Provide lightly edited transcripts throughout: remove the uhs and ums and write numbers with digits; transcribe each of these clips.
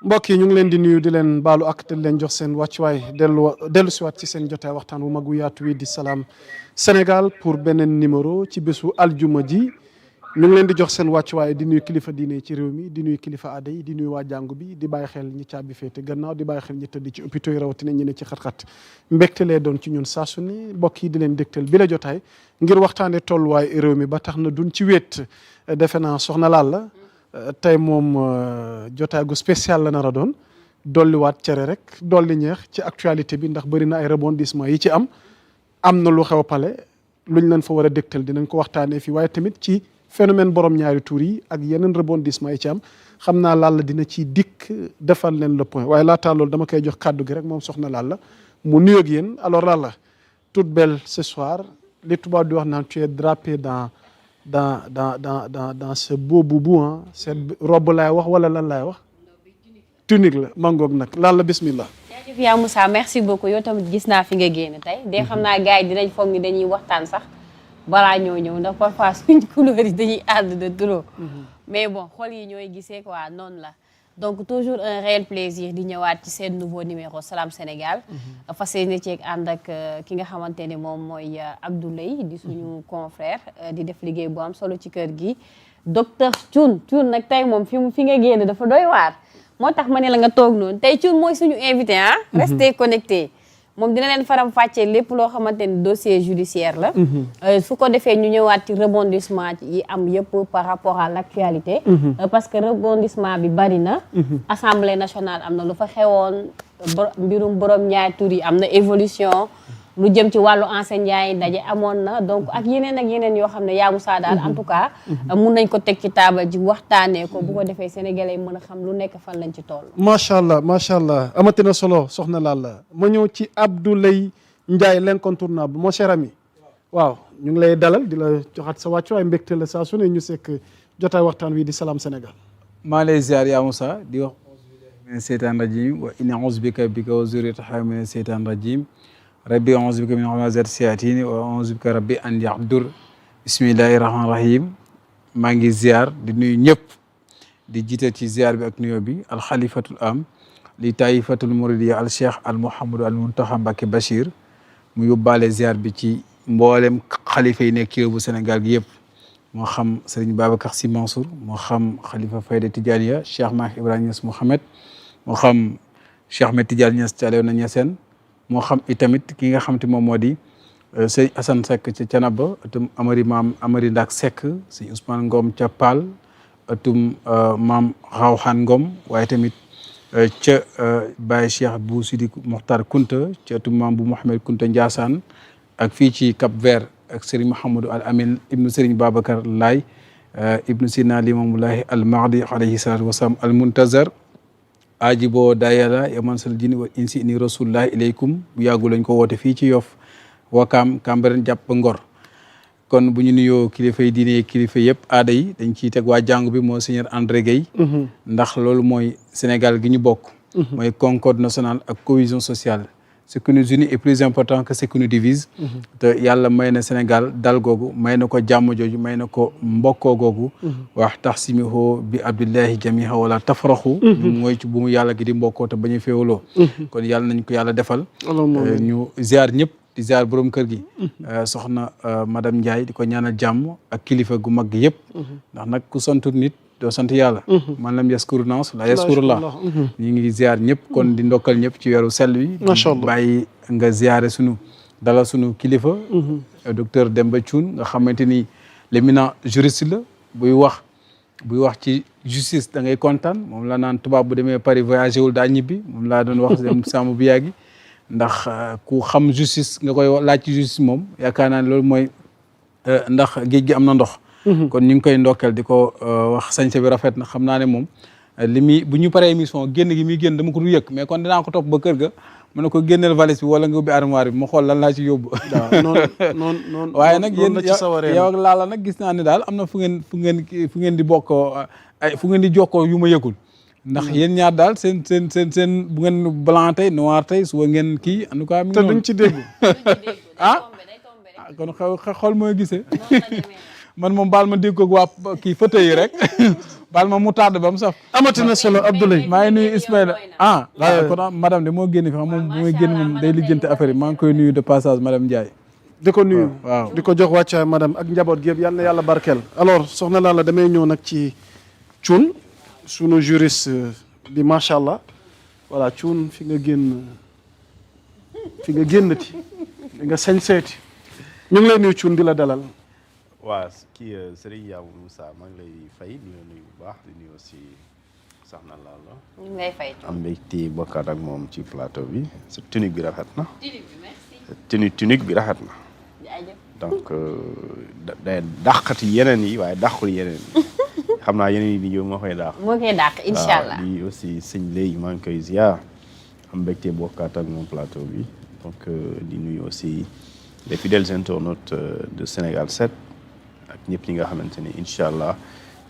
mbokk yi ñu ngi leen di nuyu di leen baalu ak te leen jox seen wàccuwaay dellu siwaat ci seen jotaay waxtaan wu mag wu yaatu wi di Salam Sénégal pour beneen numéro ci bésu aljuma ji ñu ngi leen di jox seen wàccuwaay di nuyu kilifa diine ci réew mi di nuyu kilifa aada yi di nuyu waa jàngu bi di bàyyi xel ñi caabi féete gannaaw di bàyyi xel ñi tëdd ci hôpitaux yi rawatina ñi ne ci xat-xat mbégte lee doon ci ñun saa su ne mbokk yi di leen dégtal bi la jotaay ngir waxtaane tolluwaay réew mi ba tax na duñ ci wéet defe naa soxna laal la tey moom jotaay gu spécial la nar a doon dolliwaat cere rek dolli ñeex ci actualité bi ndax bëri na ay rebondissement yi ci am na lu xew pale luñ leen fa war a dégtal dinañ ko waxtaanee fii waaye tamit ci phénomène borom ñaari tuur yi ak yeneen rebondissement yi ci am xam naa Lalla dina ci dikk defal leen le point waaye laataa loolu dama koy jox kàddu gi rek moom soxna Lalla mu nuyoog yéen alors Lalla toute belle ce soir li tubaab di wax naan tu es drapé dans ce beau boubou ah cette robe laay wax wala lan laay wax tunique la mangoog nag Lalla bismillah. jaajëf yaa Moussa merci beaucoup yow tamit gis naa fi nga génn tey de xam naa gars yi dinañ foog ni dañuy waxtaan sax balaa ñoo ñëw ndax parfois suñ couleur yi dañuy ànd de trop mais bon xol yi ñooy gisee quoi noonu la donc toujours un réel plaisir di ñëwaat ci seen nouveau numéro Salam Sénégal fas yéene ceeg ànd ak ki nga xamante ne moom mooy Abdoulaye di suñu confrère di def liggéey bu am solo ci kër gi docteur Thioune nag tey moom fi nga génn dafa doy waar moo tax ma ne la nga toog noonu tey Thioune mooy suñu invité ah restez connectés moom dina leen faram fàccee lépp loo xamante ni dossier judiciaire la su ko defee ñu ñëwaat ci rebondissement yi am yëpp par rapport à l'actualité parce que rebondissement bi bari na Assemblée nationale am na lu fa xewoon mbirum borom ñaari tur yi am na évolution lu jëm ci wàllu enseignant yi ndaje amoon na donc ak yeneen yoo xam ne yaa Moussa daal en tout cas mun nañ ko teg ci taabal ji waxtaanee ko bu ko defee sénégalais yi mën a xam lu nekk fan lañ ci toll macha allah amati na solo soxna Lalla ma ñëw ci Abdoulaye Ndiaye l'incontournable mon cher ami waaw ñu ngi lay dalal di la joxaat sa wàccu ay mbégte la saa su ne ñu sekk jotaay waxtaan wi di Salam Sénégal maa lay ziar yaa Moussa di wax mina seytaan rajim wa inni a'uuzu bika wa zurriyatahaa mina seytaan rajim rabbi a'uuzu bika min hamazaati sayaatiin wa a'uuzu bika rabbi an yahdur bismillahi rahmaani rahim maa ngi ziar di nuyu ñëpp di jiite ci ziar bi ak nuyoo bi alxalifatul am li taifatul muridiya al cheikh al mouhamadou al muntaxa Mbacké Bachir mu yóbbaale ziar bi ci mboolem xalifa yi nekk ci réew bu Sénégal gi yëpp moo xam Serigne Babacar Sy Mansour moo xam xalifa Fayda Tidianiya cheikh Mahi Ibrahima Niass Mouhamed moo xam cheikh Ahmed Tidiane Niass Thialewna Niassène moo xam itamit ki nga xam te moom moo di sëñ Assane Seck ca Canaba atum Amari Ndak Seck sëñ Ousmane Ngom ca Paal atum maam Rawhan Ngom waaye tamit ca Baye Cheikh bu Sidi Mokhtar Kunta ca atum maam bu Mouhamed Kunta Ndiassane ak fii ci Cap Vert ak Serigne Mouhamadou Al Amin ibnu Serigne Babacar Laye ibnu Sina Limamoulahi Al Mahdi alayhi salatu wasalaam Al Muntazar ajibo dayala yaman sal jini wa insi ini rasulullah ilaykum bu yàggu lañ ko woote fii ci Yoff Wakaam Cambérène jàpp Ngor kon bu ñu nuyoo kilifa yi diine kilifa yëpp aada yi dañ ciy teg waa jàngu bi moo seigneur André Gueye ndax loolu mooy Sénégal gi ñu bokk mooy concorde nationale ak cohésion sociale ce qui nous unit est plus important que ce qui nous divise te yàlla may na Sénégal dal googu may na ko jàmm jooju may na ko mbokkoo googu wax taxsimiho bi abdillahi jamiha wala tafraxu mooy ci bu mu yàlla gi di mbokkoo te bañu féewaloo kon yàlla nañ ko yàlla defal ñu ziar ñëpp di ziar borom kër gi soxna madame Ndiaye di ko ñaanal jàmm ak kilifa gu mag gi yëpp ndax nag ku santu nit doo sant yàlla man lam yaskuru naas la yaskurullah ñu ngi ziar ñëpp kon di ndokkal ñëpp ci weeru sell wi bàyyi nga ziare dalal sunu kilifa docteur Demba Thioune nga xamante ni l'éminent juriste la buy wax ci justice da ngay kontaan moom la naan tubaab bu demee Paris voyagé wul daa ñibbi moom laa doon wax dem sàmm bi yàggi ndax ku xam justice nga koy laaj ci justice moom yaakaar naa ne loolu mooy ndax géej gi am na ndox kon ñu ngi koy ndokkeel di ko wax sañse bi rafet na xam naa ne moom bu ñu paree émission génn gi muy génn dama ko du yëg mais kon dinaa ko topp ba kër ga mën na ko génneel valise bi wala nga ubbi armoire bi ma xool lan laa ci yóbbu noonu waaye nag yéen yow ak Lalla nag gis naa ne daal am na fu ngeen di bokkoo ay fu ngeen di jokkoo yu ma yëgul ndax yéen ñaar daal seen bu ngeen blanc tey noir tey suba ngeen kii en tout cas te duñ ci dégg kon xool mooy gisee man moom baal ma dégg ko waa kii fauteuil yi rek baal ma mu tardé ba mu saf. amati na solo Abdoulaye. maa ngi nuyu Ismaïla waaw kon madame de moo génn fi xam moom bu muy génn moom day lijjanti affaire yi maa ngi koy nuyu de passage madame Ndiaye. di ko nuyu waaw di ko jox wàccaay madame ak njaboot gi yëpp yal na yàlla barkeel. alors soxna Lalla damay ñëw nag ci Thioune sunu juriste bi macha allah voilà Thioune fi nga génnati di nga sañ seeti ñu ngi lay nuyu Thioune di la dalal. waaw kii Serigne Yamou Moussa maa ngi lay fay di la nuyu bu baax di nuyu aussi soxna Lalla. ñu ngi lay fay. am mbégte bokkaat ak moom ci plateau bi sa tunique bi rafet na. tunique bi rafet na. donc day dàqati yeneen yi waaye dàqul yeneen yi xam naa yeneen yi di ñëw moo koy dàq. moo koy dàq incha allah waaw di aussi sëñ léegi maa ngi koy ziar am mbégte bokkaat ak moom plateau bi donc di nuyu aussi les fidèles internautes de Sénégal 7 ak ñëpp ñi nga xamante ni incha allah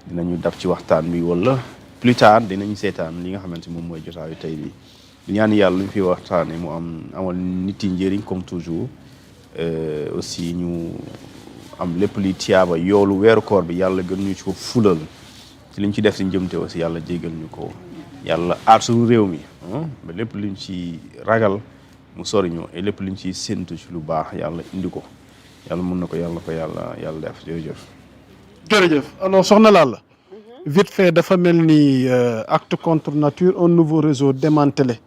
dinañu daf ci waxtaan bi wala plus tard dinañu seetaan li nga xamante moom mooy jotaayu tey bi di ñaan yàlla lu ñu fi waxtaanee mu amal nit yi njëriñ comme toujours. aussi ñu am lépp li tiyaaba yoolu weeru koor bi yàlla gën ñu ci ko fulal ci liñ ci def si njëmte aussi yàlla jéggal ñu ko yàlla aar suñu réew mi ba lépp luñ ci ragal mu sori ñu et lépp luñ ci séntu ci lu baax yàlla indi ko yàlla mën na ko yàlla def jërëjëf. jërëjëf alors soxna Lalla vite fait dafa mel ni acte contre nature un nouveau réseau démantelé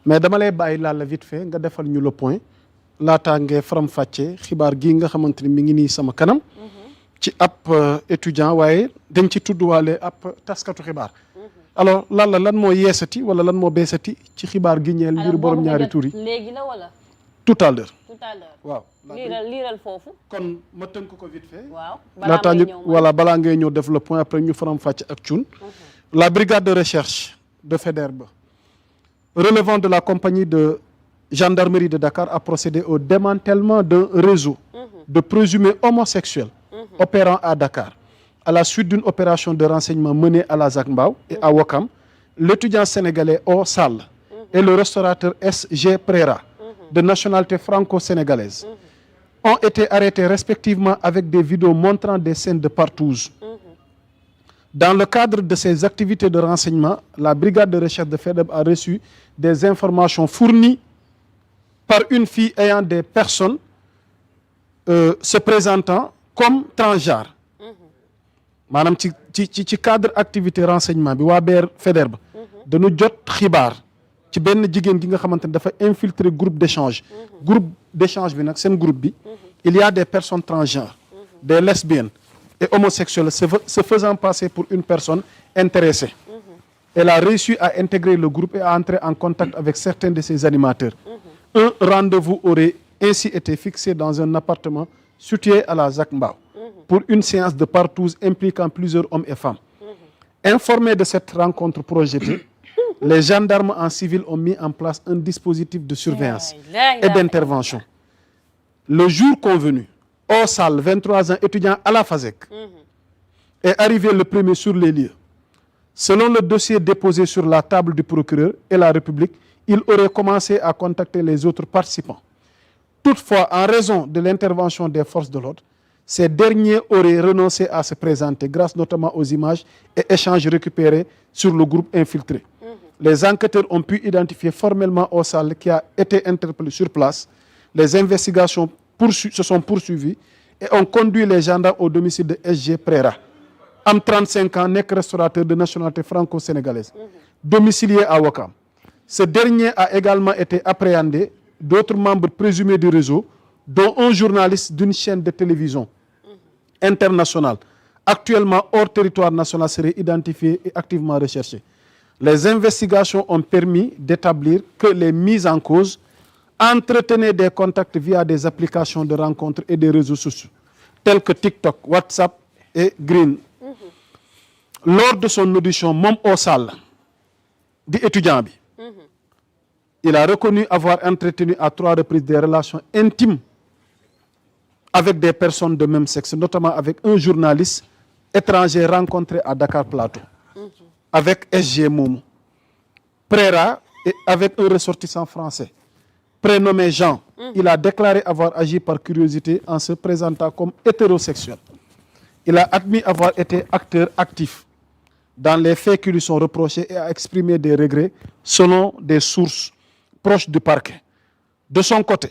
mais dama lay bàyyi Lalla vite fait nga defal ñu le point. laataa ngee faram-fàccee xibaar gii nga xamante ni mi ngi nii sama kanam ci ab étudiant waaye dañ ci tuddwaale ab taskatu xibaar alors lan moo yeesati wala lan moo beesati ci xibaar gi ñeel mbiru borom ñaari tur yi léegi la wala tout à l'heure waaw liiral foofu kon ma tënk ko vite fait waaw laataa ñu balaa ngay ñëw def le point après ñu faram-fàcce ak Thioune la brigade de recherche de Faidherbe relevant de la compagnie de gendarmerie de Dakar a procédé au démantèlement d'un réseau de présumés homosexuels opérant à Dakar. À la suite d'une opération de renseignement menée à la Zac Mbao et à Ouakam, l'étudiant sénégalais O Sall et le restaurateur S.G. Prera, de nationalité franco-sénégalaise, ont été arrêtés respectivement avec des vidéos montrant des scènes de partouze. Dans le cadre de ces activités de renseignement, la brigade de recherche de Faidherbe a reçu des informations fournies par une fille ayant des personnes se présentant comme transgenre maanaam ci cadre activité renseignement bi waa BR Faidherbe dañu jot xibaar ci benn jigéen gi nga xamante ne dafa infiltrer groupe d'échange bi nag seen groupe bi il y a des personnes transgenres des lesbiennes et homosexuelles se faisant passer pour une personne intéressée. Elle a réussi à intégrer le groupe et à entrer en contact avec certains de ses animateurs. Un rendez-vous aurait ainsi été fixé dans un appartement situé à la Zac Mbao pour une séance de partouze impliquant plusieurs hommes et femmes. Informés de cette rencontre projetée, les gendarmes en civil ont mis en place un dispositif de surveillance et d'intervention. Le jour convenu, au Sall, 23 ans, étudiant à la FASEC, est arrivé le premier sur les lieux. Selon le dossier déposé sur la table du procureur et la République, il aurait commencé à contacter les autres participants. Toutefois, en raison de l'intervention des forces de l'ordre, ces derniers auraient renoncé à se présenter grâce notamment aux images et échanges récupérés sur le groupe infiltré. Les enquêteurs ont pu identifier formellement au Sall qui a été interpellé sur place. Les investigations se sont poursuivies et ont conduit les gendarmes au domicile de S.G. Prera. Am 35 ans, nekk restaurateur de nationalité franco-sénégalaise, domicilié à Ouakam. Ce dernier a également été appréhendé d'autres membres présumés du réseau, dont un journaliste d'une chaîne de télévision internationale, actuellement hors territoire national, serait identifié et activement recherché. Les investigations ont permis d'établir que les mises en cause entretenaient des contacts via des applications de rencontres et des réseaux sociaux, tels que TikTok, WhatsApp et Green. Lors de son audition, moom au Sall di étudiant bi, il a reconnu avoir entretenu à 3 reprises des relations intimes avec des personnes de même sexe, notamment avec un journaliste étranger rencontré à Dakar Plateau, avec S.G. Momo, Prera et avec un ressortissant français prénommé Jean. Il a déclaré avoir agi par curiosité en se présentant comme hétérosexuel. Il a admis avoir été acteur actif dans les faits qui lui sont reprochés et a exprimé des regrets selon des sources proches du parquet. De son côté,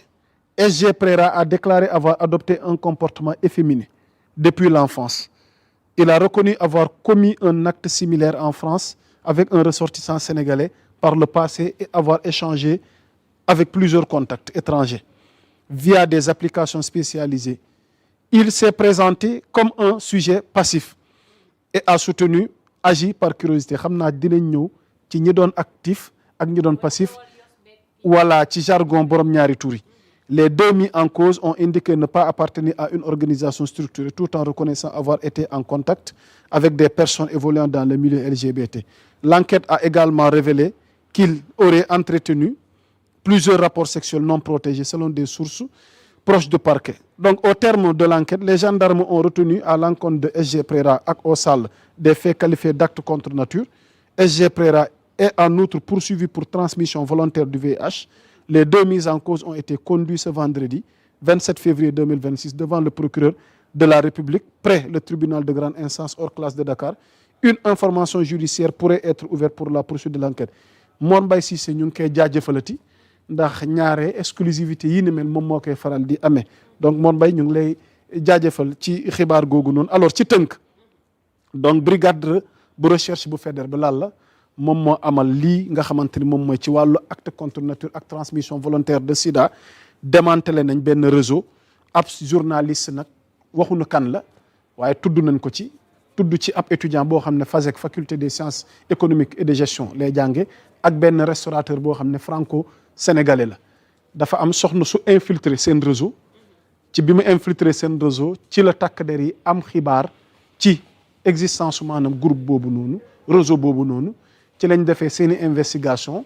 SG Préra a déclaré avoir adopté un comportement efféminé depuis l'enfance. Il a reconnu avoir commis un acte similaire en France avec un ressortissant sénégalais par le passé et avoir échangé avec plusieurs contacts étrangers via des applications spécialisées. Il s'est présenté comme un sujet passif et a soutenu, agi par curiosité. Xam naa dinañ ñëw ci ñi doon actif ak ñi doon passif voilà ci jargon borom ñaari tur yi. Les deux mis en cause ont indiqué ne pas appartenir à une organisation structurée tout en reconnaissant avoir été en contact avec des personnes évoluant dans le milieu LGBT. L'enquête a également révélé qu'il aurait entretenu plusieurs rapports sexuels non protégés selon des sources proches du parquet. Donc au terme de l'enquête, les gendarmes ont retenu à l'encontre de SG Préra ak Osal des faits qualifiés d'actes contre nature. SG Préra est en outre poursuivi pour transmission volontaire du VIH. Les deux mises en cause ont été conduits ce vendredi 27 février 2026 devant le procureur de la République près le tribunal de grande instance hors classe de Dakar. Une information judiciaire pourrait être ouverte pour la poursuite de l'enquête. Mor Mbaye Cissé ñu ngi koy jaajëfalati ndax ñaare exclusivité yi ni mel moom moo koy faral di amee donc Mor Mbaye ñu ngi lay jaajëfal ci xibaar googu noonu. Alors ci tënk donc brigade bu recherche bu Faidherbe bi la moom moo amal lii nga xamante ni moom mooy ci wàllu acte contre nature ak transmission volontaire de sida démantelé nañ benn réseau ab journaliste nag waxuñu kan la waaye tudd nañ ko ci tudd ci ab étudiant boo xam ne FASEG faculté des sciences économiques et de gestion lay jànge ak benn restaurateur boo xam ne franco sénégalais la dafa am soxna su infiltré seen réseau ci bi mu infiltré seen réseau ci la takk der yi am xibaar ci existence su maanaam groupe boobu noonu réseau boobu noonu ci lañ defee seeni investigation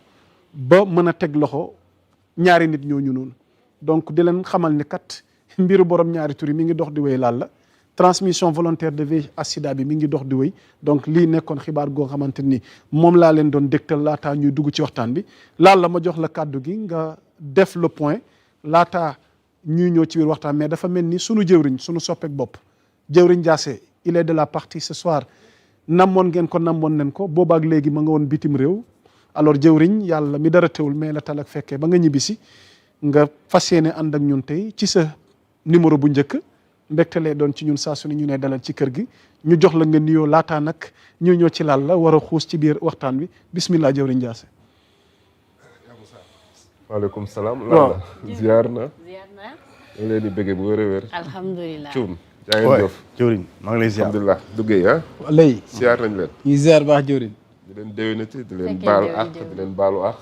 ba mën a teg loxo ñaari nit ñooñu noonu donc di leen xamal ni kat mbiru borom ñaari tur yi mi ngi dox di wéy la transmission volontaire de VIH sida bi mi ngi dox di wéy donc lii nekkoon xibaar goo xamante ni moom laa leen doon dégtal laataa ñuy dugg ci waxtaan bi la ma jox la kàddu gi nga def le point laataa ñuy ñëw ci biir waxtaan mais dafa mel ni sunu jëwriñ sunu soppeek bopp jëwriñ Diassé il est de la partie ce soir namoon ngeen ko namoon nañ ko boobaak léegi ma nga woon bitim réew alors jëwriñ yàlla mi dara teewul mais la talak fekkee ba nga ñibbisi nga fas yéene ànd ak ñun tey ci sa numéro bu njëkk mbégte lay doon ci ñun saa su ne ñu ne dalal ci kër gi ñu jox la nga nuyoo laataa nag ñu ñëw ci laal la war a xuus ci biir waxtaan wi bismillah jëwriñ Diassé. waaleykum salaam. waaw ziar na. ñu leen di bëggee bu wér a wér. alhamdulilah. yaa ngi jëf jëwriñ maa ngi lay ziar alhamdulilah duggee ah. lay ziar nañ leen. ñuy ziar baax jëwriñ. di leen déwénati di leen baal àq di leen baalu àq.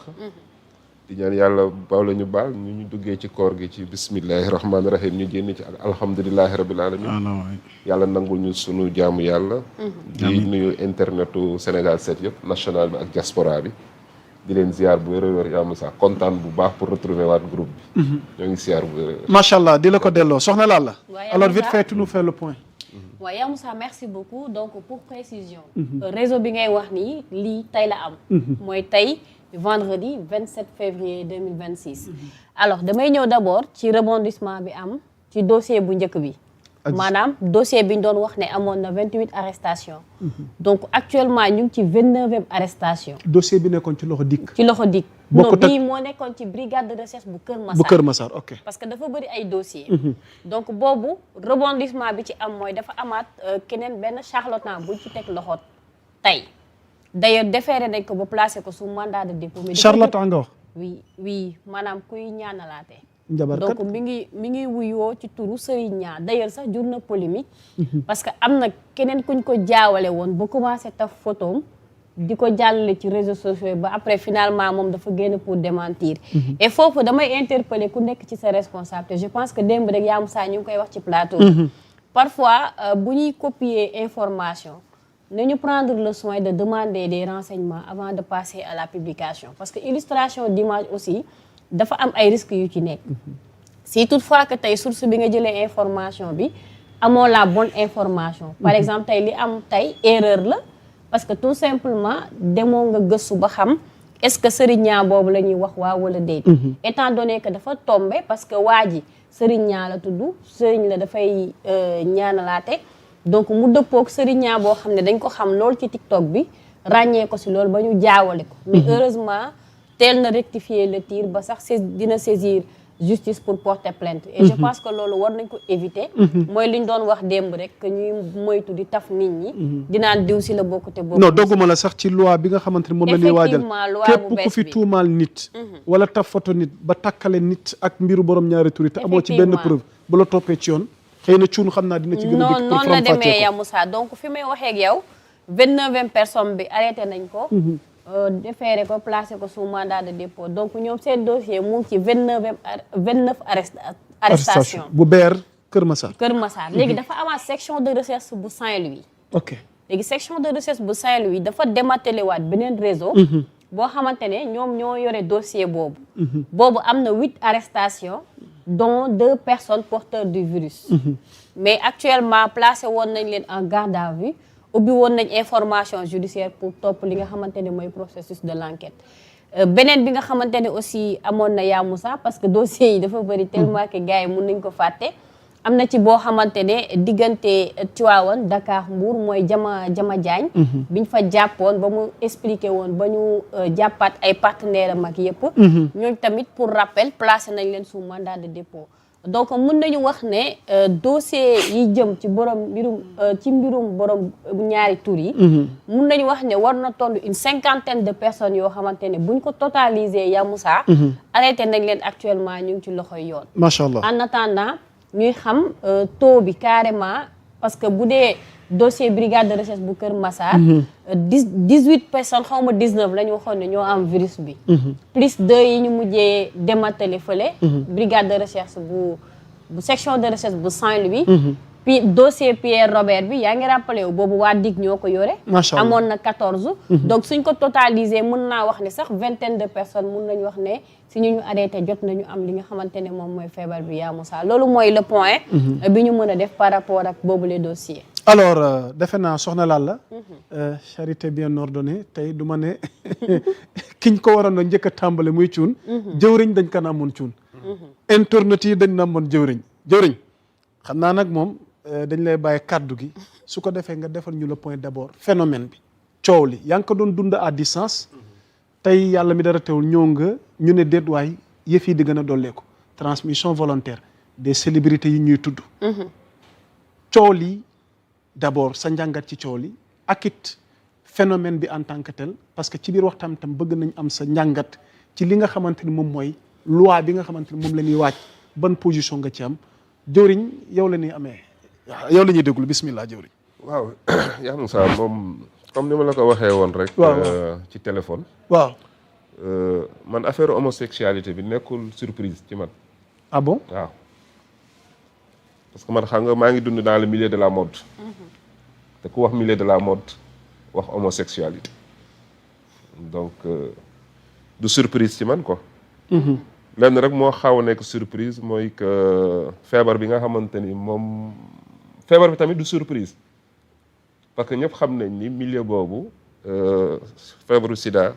di ñaan yàlla baal la ñu baal ñu duggee ci koor gi ci bismillahi rahmaani rahim ñu génn ci ak alhamdulilahi rabil alamin yàlla nangul ñu sunu jaamu yàlla. di nuyu internetu Sénégal 7 yëpp national bi ak diaspora bi. di leen ziar bu wér a wér yaa Moussa kontaan bu baax pour retrouver waat groupe bi. ñoo ngi ziar bu wér a wér. macha allah di la ko delloo soxna Lalla. alors vite fait tu nous fais le point. waaw yaa Moussa merci beaucoup donc pour précision. réseau bi ngay wax nii lii tey la am. mooy tey vendredi 27 février 2026. alors damay ñëw d'abord ci rebondissement bi am ci dossier bu njëkk bi. maanaam dossier bi ñu doon wax ne amoon na 28 arrestations. donc actuellement ñu ngi ci 29e arrestation. dossier bi nekkoon ci loxo dikk. ci loxo dikk. bokkut ak non bii moo nekkoon ci brigade de recherche bu Kër Massar. bu Kër Massar ok. parce que dafa bëri ay dossiers. donc boobu rebondissement bi ci am mooy dafa amaat keneen benn charlatan bu ci teg loxo tey. d'ailleurs déféré nañ ko ba placé ko sous mandat de dépôt. charlatan nga wax. oui maanaam kuy ñaanalaate. njabarkat donc mi ngi wuyoo ci turu Serigne Niang d'ailleurs sax jur na polémique. parce que am na keneen kuñ ko jaawale woon ba commencé taf photom di ko jàllale ci réseaux sociaux ba après finalement moom dafa génn pour démentir. et foofu damay interpeller ku nekk ci sa responsabilité je pense que démb rek yaa Moussa ñu ngi koy wax ci plateau. parfois bu ñuy copier information nañu prendre le soin de demander des renseignements avant de passer à la publication parce que illustration d'image aussi dafa am ay risques yu ci nekk. si toutefois que tey source bi nga jëlee information bi amoo la bonne information. par exemple tey li am tey erreur la parce que tout simplement demoo nga gëstu ba xam est-ce que Serigne Niang boobu la ñuy wax waaw wala déet. étant donné que dafa tombé parce que waa ji Serigne Niang la tudd Serigne la dafay ñaanalaate donc mu dëppook sëriñaa boo xam ne dañ ko xam lool ci TikTok bi ràññee ko si loolu ba ñu jaawale ko mais heureusement teel na rectifier le tir ba sax dina saisir justice pour porter plainte et je pense que loolu war nañ ko éviter mooy li ñu doon wax démb rek que ñuy moytu di taf nit ñi dinaan diw si la bokk te bokk non dogguma la sax ci loi bi nga xamante ne moom la ñuy waajal képp ku fi tuumaal nit wala taf photo nit ba takkale nit ak mbiru borom ñaari tur te amoo ci benn preuve bu la toppee ci yoon xëy na cuun xam naa dina ci gën a dikk pour noonu la demee ya Moussa donc fi may waxee ak yow 29e personne bi arrêté nañ ko déféré ko placé ko sous mandat de dépôt donc ñoom seen dossier mu ngi ci 29 arrestation bu beer Kër Massar léegi dafa amaat section de recherche bu Saint-Louis ok léegi section de recherche bu Saint-Louis dafa démantelé waat beneen réseau boo xamante ne ñoom ñoo yore dossier boobu am na 8 arrestations dont 2 personnes porteurs du virus mais actuellement placé woon nañ leen en garde à vue ubbi woon nañ information judiciaire pour topp li nga xamante ne mooy processus de l'enquête beneen bi nga xamante ne aussi amoon na yaa Moussa parce que dossiers yi dafa bëri tellement que gars yi mun nañ ko fàtte am na ci boo xamante ne diggante Tivaouane Dakar Mbour mooy jama Diagne biñ fa jàppoon ba mu expliqué woon ba ñu jàppaat ay partenaires am ak yëpp ñooñ tamit pour rappel placé nañ leen sous mandat de dépôt donc mun nañu wax ne dossier yi jëm ci mbirum borom ñaari tur yi mun nañu wax ne war na toll une 50aine de personnes yoo xamante ne buñ ko totaliser ya Moussa arrêté nañ leen actuellement ñu ngi ci loxoy yoon macha allah en attendant ñuy xam taux bi carrément parce que bu dee dossier brigade de recherche bu Kër Massar 18 personnes xaw ma 19 la ñu waxoon ne ñoo am virus bi plus 2 yi ñu mujjee démantelé fële brigade de recherche bu section de recherche bu Saint-Louis puis dossier Pierre Robert bi yaa ngi rappelé wu boobu waa DIC ñoo ko yore amoon na 14 donc suñ ko totalisé mun naa wax ne sax 20aine de personnes mun nañu wax ne si ñu arrêté jot nañu am li nga xamante ne moom mooy feebar bi yaa Moussa loolu mooy le point bi ñu mën a def par rapport ak boobu les dossiers alors defe naa soxna Lalla charité bien ordonnée tey du ma ne kiñ ko waroon a njëkk a tàmbale muy cuun jëwriñ dañ ko naamoon cuun internet yi dañ naamoon jëwriñ xam naa nag moom dañ lay bàyyi kàddu gi su ko defee nga defal ñu le point d'abord phénomène bi coow li yaa ngi ko doon dund à distance tey yàlla mi dara teewul ñëw nga ñu ne déet waay yëf yi di gën a dolleeku transmission volontaire des célébrités yi ñuy tudd coow li d'abord sa njàngat ci coow li ak it phénomène bi en tant que tel parce que ci biir waxtaan tam bëgg nañ am sa njàngat ci li nga xamante ni moom mooy loi bi nga xamante ni moom la ñuy waaj ban position nga ci am jëwriñ yow la ñuy amee yow la ñuy déglu bismillah jëwriñ waaw yaa Moussa moom comme ni ma la ko waxee woon rek ci téléphone waaw man affaire homosexualité bi nekkul surprise ci man ah bon waaw parce que man xam nga maa ngi dund dans le milieu de la mode te ku wax milieu de la mode wax homosexualité donc du surprise ci man quoi lenn rek moo xaw a nekk surprise mooy que feebar bi nga xamante ni moom feebar bi tamit du surprise parce que ñëpp xam nañ ni milieu boobu feebaru sida